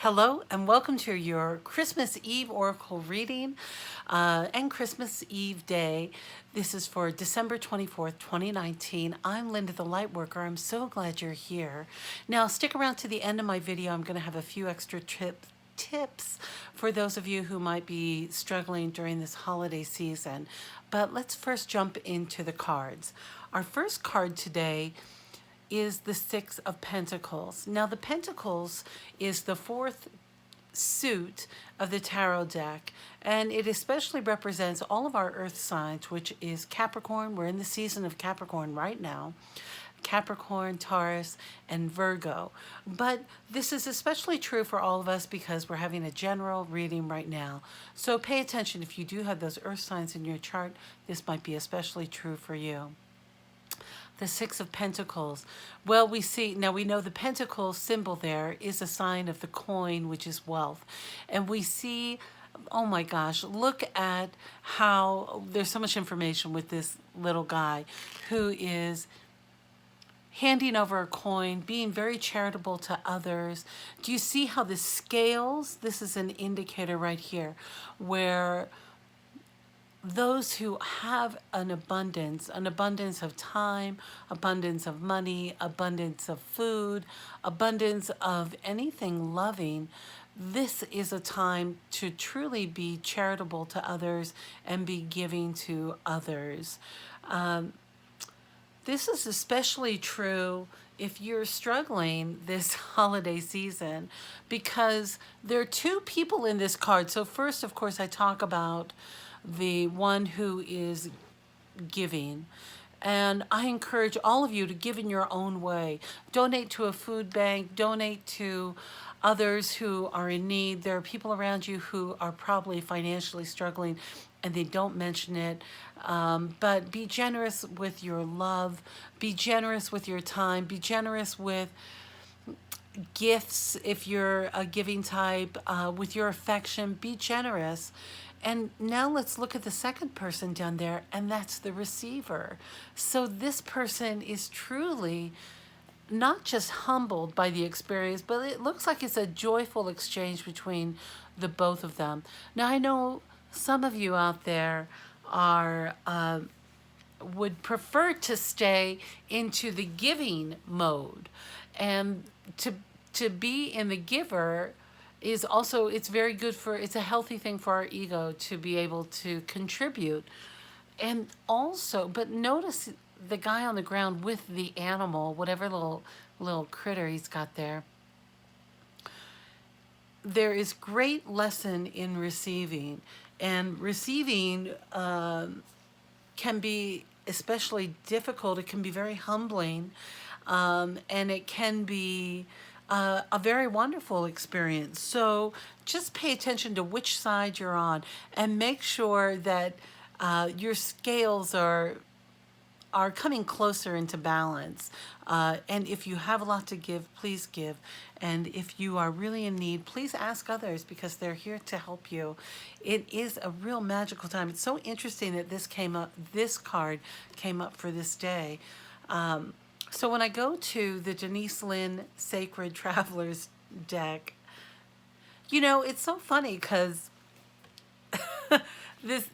Hello and welcome to your Christmas Eve Oracle reading and Christmas Eve day. This is for December 24th, 2019. I'm Linda the Lightworker. I'm so glad you're here. Now stick around to the end of my video. I'm going to have a few extra tips for those of you who might be struggling during this holiday season. But let's first jump into the cards. Our first card today is the Six of Pentacles. Now the Pentacles is the fourth suit of the tarot deck, and it especially represents all of our earth signs, which is Capricorn. We're in the season of Capricorn right now. Capricorn, Taurus, and Virgo. But this is especially true for all of us because we're having a general reading right now. So pay attention. If you do have those earth signs in your chart, this might be especially true for you. The Six of Pentacles. Well, we know the pentacle symbol there is a sign of the coin, which is wealth. And we see, oh my gosh, look at how there's so much information with this little guy who is handing over a coin, being very charitable to others. Do you see how the scales, this is an indicator right here, where those who have an abundance of time, abundance of money, abundance of food, abundance of anything loving, this is a time to truly be charitable to others and be giving to others. This is especially true if you're struggling this holiday season, because there are two people in this card. So first, of course, I talk about the one who is giving. And I encourage all of you to give in your own way. Donate to a food bank, donate to others who are in need. There are people around you who are probably financially struggling and they don't mention it. But be generous with your love, be generous with your time, be generous with gifts if you're a giving type, with your affection, be generous. And now let's look at the second person down there, and that's the receiver. So this person is truly not just humbled by the experience, but it looks like it's a joyful exchange between the both of them. Now I know some of you out there are would prefer to stay into the giving mode, and to be in the giver is also, it's very good for, it's a healthy thing for our ego to be able to contribute. And also, but notice the guy on the ground with the animal, whatever little critter he's got there. There is great lesson in receiving, and receiving can be especially difficult. It can be very humbling, and it can be a very wonderful experience. So just pay attention to which side you're on and make sure that your scales are coming closer into balance. And if you have a lot to give, please give. And if you are really in need, please ask others because they're here to help you. It is a real magical time. It's so interesting that this card came up for this day. So when I go to the Denise Linn Sacred Travelers deck, it's so funny because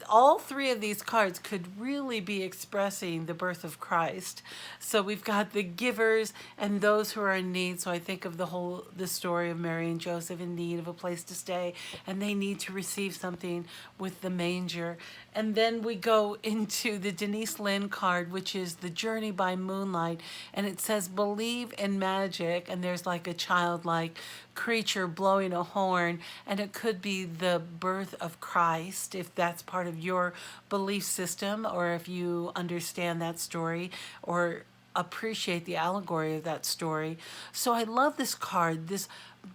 all three of these cards could really be expressing the birth of Christ. So we've got the givers and those who are in need. So I think of the story of Mary and Joseph in need of a place to stay, and they need to receive something with the manger. And then we go into the Denise Linn card, which is the Journey by Moonlight, and it says believe in magic, and there's like a childlike creature blowing a horn, and it could be the birth of Christ if that's part of your belief system, or if you understand that story or appreciate the allegory of that story. So I love this card, this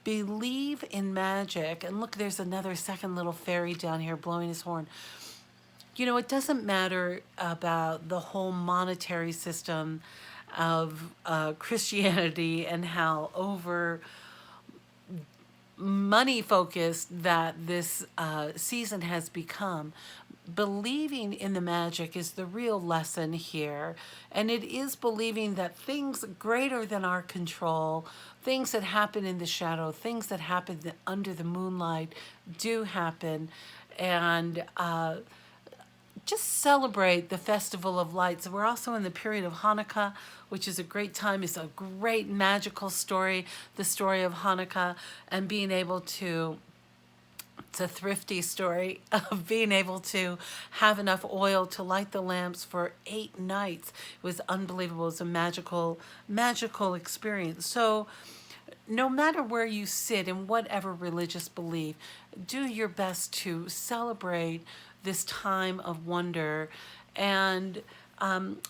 believe in magic. And look, there's another second little fairy down here blowing his horn. It doesn't matter about the whole monetary system of Christianity and how over money focused that this season has become. believing in the magic is the real lesson here. And it is believing that things greater than our control, things that happen in the shadow, things that happen under the moonlight do happen. And just celebrate the Festival of Lights. We're also in the period of Hanukkah, which is a great time. It's a great magical story, the story of Hanukkah, and being able to, it's a thrifty story of being able to have enough oil to light the lamps for 8 nights. It was unbelievable. It was a magical experience. So no matter where you sit in whatever religious belief, do your best to celebrate this time of wonder. And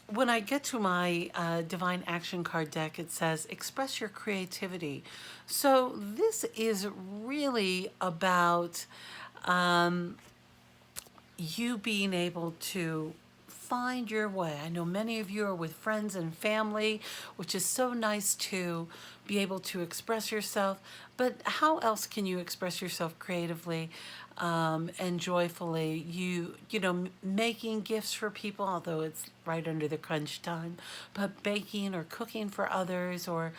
when I get to my Divine Action card deck, it says, express your creativity. So this is really about you being able to find your way. I know many of you are with friends and family, which is so nice to be able to express yourself. But how else can you express yourself creatively and joyfully? You know, making gifts for people, although it's right under the crunch time, but baking or cooking for others, or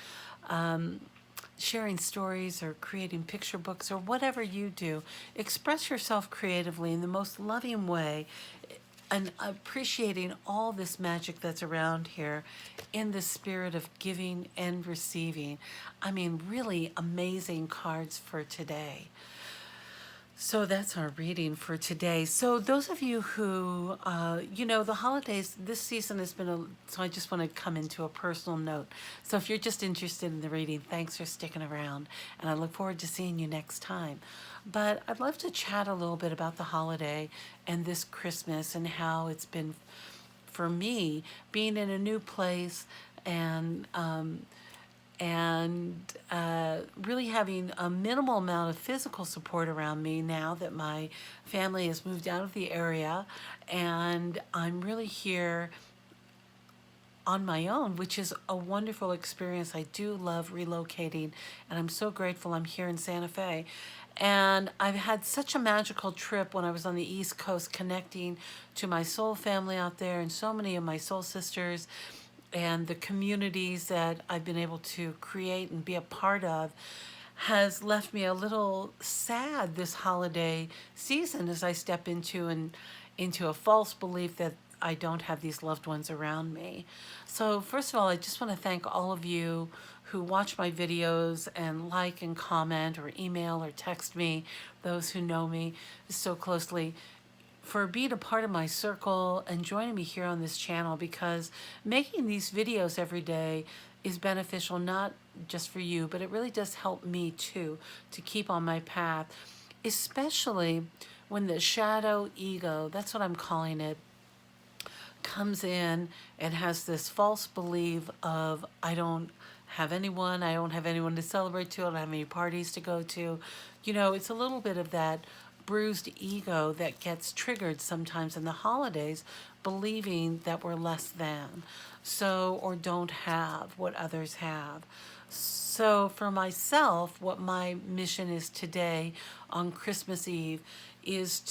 sharing stories, or creating picture books, or whatever you do. Express yourself creatively in the most loving way, and appreciating all this magic that's around here in the spirit of giving and receiving. I mean, really amazing cards for today. So that's our reading for today. So those of you who, you know, the holidays, this season has been so I just want to come into a personal note. So if you're just interested in the reading, thanks for sticking around. And I look forward to seeing you next time. But I'd love to chat a little bit about the holiday and this Christmas and how it's been for me being in a new place, and really having a minimal amount of physical support around me now that my family has moved out of the area, and I'm really here on my own, which is a wonderful experience. I do love relocating, and I'm so grateful I'm here in Santa Fe. And I've had such a magical trip when I was on the East Coast, connecting to my soul family out there and so many of my soul sisters, and the communities that I've been able to create and be a part of has left me a little sad this holiday season as I step into a false belief that I don't have these loved ones around me. So first of all, I just want to thank all of you who watch my videos and like and comment or email or text me, those who know me so closely, for being a part of my circle and joining me here on this channel, because making these videos every day is beneficial, not just for you, but it really does help me too to keep on my path, especially when the shadow ego, that's what I'm calling it, comes in and has this false belief of I don't have anyone to celebrate to, I don't have any parties to go to. You know, it's a little bit of that bruised ego that gets triggered sometimes in the holidays, believing that we're less than, so, or don't have what others have. So for myself, what my mission is today on Christmas Eve is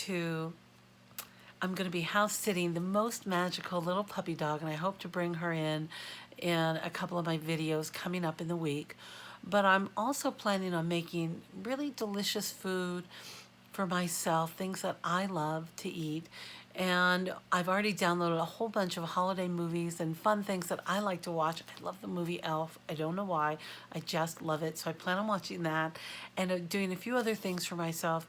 I'm going to be house sitting the most magical little puppy dog, and I hope to bring her in a couple of my videos coming up in the week. But I'm also planning on making really delicious food for myself, things that I love to eat. And I've already downloaded a whole bunch of holiday movies and fun things that I like to watch. I love the movie Elf. I don't know why. I just love it. So I plan on watching that and doing a few other things for myself.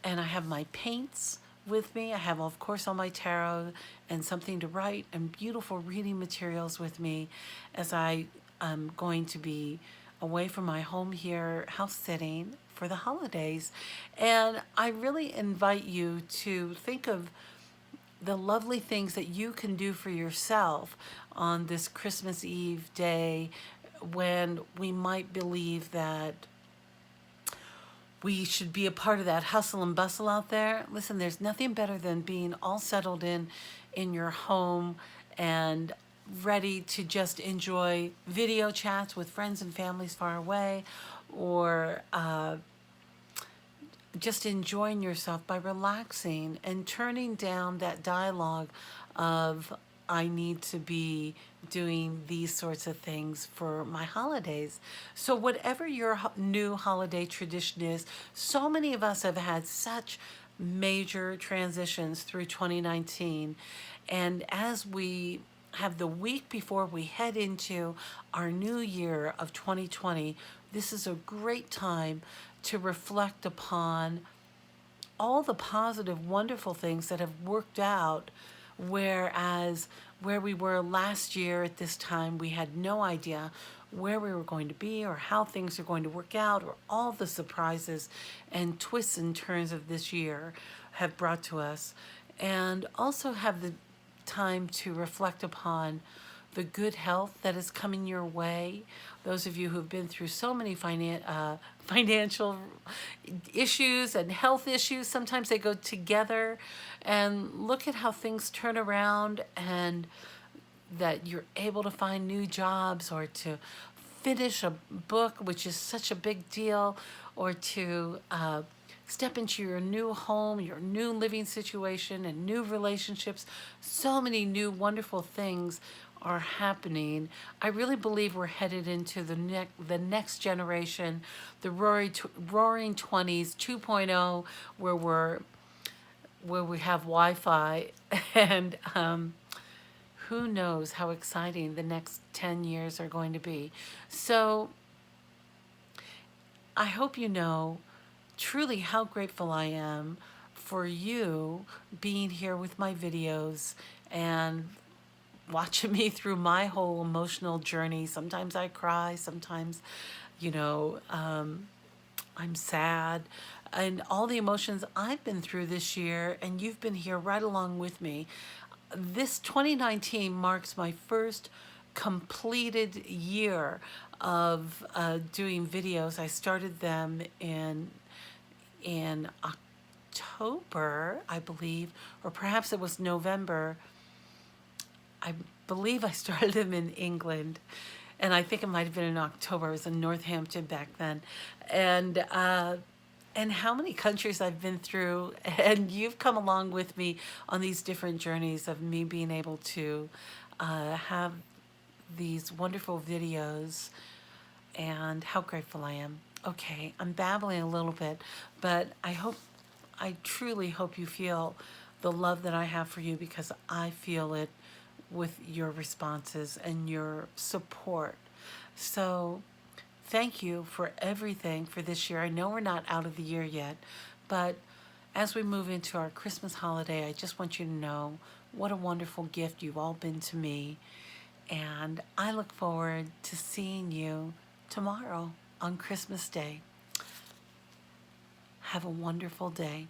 And I have my paints with me. I have, of course, all my tarot and something to write and beautiful reading materials with me, as I am going to be away from my home here, house sitting for the holidays. And I really invite you to think of the lovely things that you can do for yourself on this Christmas Eve day, when we might believe that we should be a part of that hustle and bustle out there. Listen, there's nothing better than being all settled in your home and ready to just enjoy video chats with friends and families far away, or just enjoying yourself by relaxing and turning down that dialogue of, I need to be doing these sorts of things for my holidays. So, whatever your new holiday tradition is, so many of us have had such major transitions through 2019. And as we have the week before we head into our new year of 2020, this is a great time to reflect upon all the positive, wonderful things that have worked out. Whereas where we were last year at this time, we had no idea where we were going to be or how things are going to work out, or all the surprises and twists and turns of this year have brought to us. And also have the time to reflect upon the good health that is coming your way. Those of you who've been through so many financial issues and health issues, sometimes they go together. And look at how things turn around, and that you're able to find new jobs, or to finish a book, which is such a big deal, or to step into your new home, your new living situation, and new relationships. So many new wonderful things are happening. I really believe we're headed into the next generation, the roaring 20s 2.0, where we have Wi-Fi. And who knows how exciting the next 10 years are going to be. So I hope you know truly how grateful I am for you being here with my videos and watching me through my whole emotional journey. Sometimes I cry, sometimes, I'm sad, and all the emotions I've been through this year, and you've been here right along with me. This 2019 marks my first completed year of doing videos. I started them in October, I believe, or perhaps it was November. I believe I started them in England, and I think it might have been in October. I was in Northampton back then, and how many countries I've been through, and you've come along with me on these different journeys of me being able to have these wonderful videos, and how grateful I am. Okay, I'm babbling a little bit, but I truly hope you feel the love that I have for you, because I feel it with your responses and your support. So thank you for everything for this year. I know we're not out of the year yet, but as we move into our Christmas holiday, I just want you to know what a wonderful gift you've all been to me. And I look forward to seeing you tomorrow on Christmas Day. Have a wonderful day.